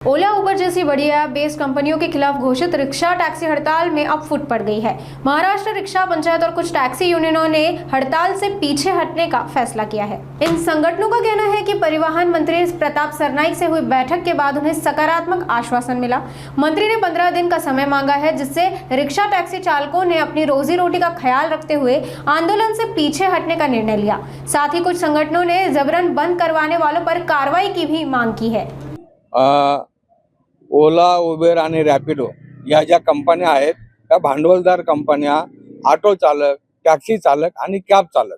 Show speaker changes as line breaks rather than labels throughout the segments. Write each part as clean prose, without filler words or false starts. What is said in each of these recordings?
ओला Uber जैसी बड़ी app based कंपनियों के खिलाफ घोषित रिक्शा टैक्सी हड़ताल में अब फूट पड़ गई है। महाराष्ट्र रिक्शा पंचायत और कुछ टैक्सी यूनियनों ने हड़ताल से पीछे हटने का फैसला किया है। इन संगठनों का कहना है कि परिवहन मंत्री प्रताप सरनाईक से हुई बैठक के बाद उन्हें सकारात्मक आश्वासन मिला। मंत्री ने 15 दिन का समय मांगा है, जिससे रिक्शा टैक्सी चालकों ने अपनी रोजी रोटी का ख्याल रखते हुए आंदोलन से पीछे हटने का निर्णय लिया। साथ ही कुछ संगठनों ने जबरन बंद करवाने वालों पर कार्रवाई की भी मांग की है।
ओला, उबेर आणि रॅपिडो या ज्या कंपन्या आहेत त्या भांडवलदार कंपन्या, ऑटो चालक, टॅक्सी चालक आणि कॅब चालक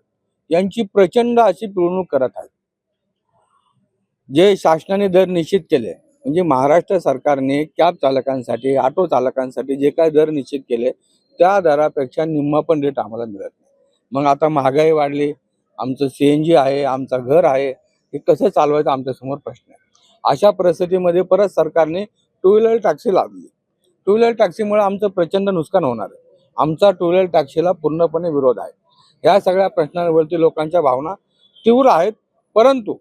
यांची प्रचंड अशी पिळवणूक करत आहेत। जे शासनाने दर निश्चित केले, म्हणजे महाराष्ट्र सरकारने कॅब चालकांसाठी, ऑटो चालकांसाठी जे काही दर निश्चित केले त्या दरापेक्षा निम्मा पण रेट आम्हाला मिळत नाही। मग आता महागाई वाढली, आमचं सीएनजी आहे, आमचं घर आहे, हे कसं चालवायचं आमच्या समोर प्रश्न आहे। अशा परिस्थितीमध्ये परत सरकारने टू व्हीलर टॅक्सी लावली। टू व्हीलर टॅक्सीमुळे आमचं प्रचंड नुकसान होणार आहे। आमचा टू व्हीलर टॅक्सीला पूर्णपणे विरोध आहे। या सगळ्या प्रश्नांवरती लोकांच्या भावना तीव्र आहेत। परंतु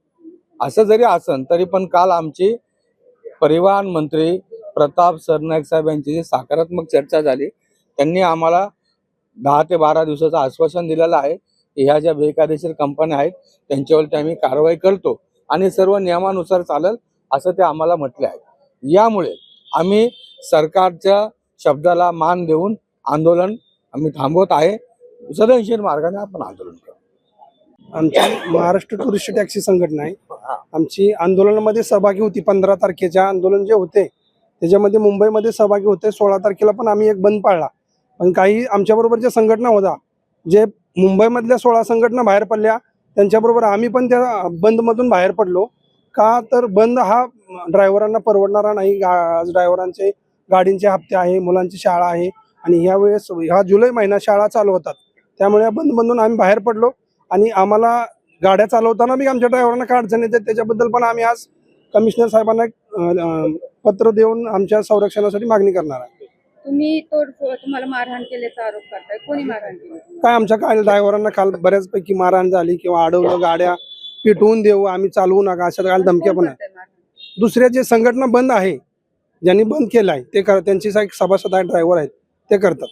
असं जरी असन तरी पण काल आमची परिवहन मंत्री प्रताप सरनाईक साहेब यांची सकारात्मक चर्चा झाली। त्यांनी आम्हाला 10 ते 12 दिवसाचं आश्वासन दिलेलं आहे की ह्या ज्या बेकायदेशीर कंपन्या आहेत त्यांच्यावरती आम्ही कारवाई करतो आणि सर्व नियमानुसार चालेल असं ते आम्हाला म्हटले आहे। यामुळे आम्ही सरकारच्या शब्दाला मान देऊन आंदोलन आम्ही थांबवत आहे। सदनशीर मार्गाने आपण आंदोलन करू।
आमची महाराष्ट्र टुरिस्ट टॅक्सी संघटना आहे। आमची आंदोलनामध्ये सहभागी होती। 15 तारखेच्या आंदोलन जे होते त्याच्यामध्ये मुंबईमध्ये सहभागी होते। 16 तारखेला पण आम्ही एक बंद पाळला। पण काही आमच्याबरोबर ज्या संघटना होत्या, जे मुंबईमधल्या 16 संघटना बाहेर पडल्या, त्यांच्याबरोबर आम्ही पण त्या बंदमधून बाहेर पडलो। का तर बंद हा ड्रायव्हरांना परवडणारा नाही। ड्रायव्हरांचे गाडींचे हप्ते आहे, मुलांची शाळा आहे आणि यावेळेस ह्या जुलै महिना शाळा चालू होतात, त्यामुळे बंदमधून आम्ही बाहेर पडलो। आणि आम्हाला गाड्या चालवताना बी आमच्या ड्रायव्हरांना काय अडचण येते त्याच्याबद्दल पण आम्ही आज कमिशनर साहेबांना पत्र देऊन आमच्या संरक्षणासाठी मागणी करणार आहे।
तुम्ही तुम्हाला मारहाण केल्याचा आरोप करताय, कोणी मारहाण केली?
काय आमच्या काल ड्रायव्हरांना काल बऱ्याचपैकी मारहाण झाली किंवा अडवलं, गाड्या पिटवून देऊ, आम्ही चालवू नका अशा काल धमक्या पण आहे। दुसऱ्या जे संघटना बंद आहे, ज्यांनी बंद केलं आहे ते त्यांची सभासद आहे, ड्रायव्हर आहेत, ते करतात।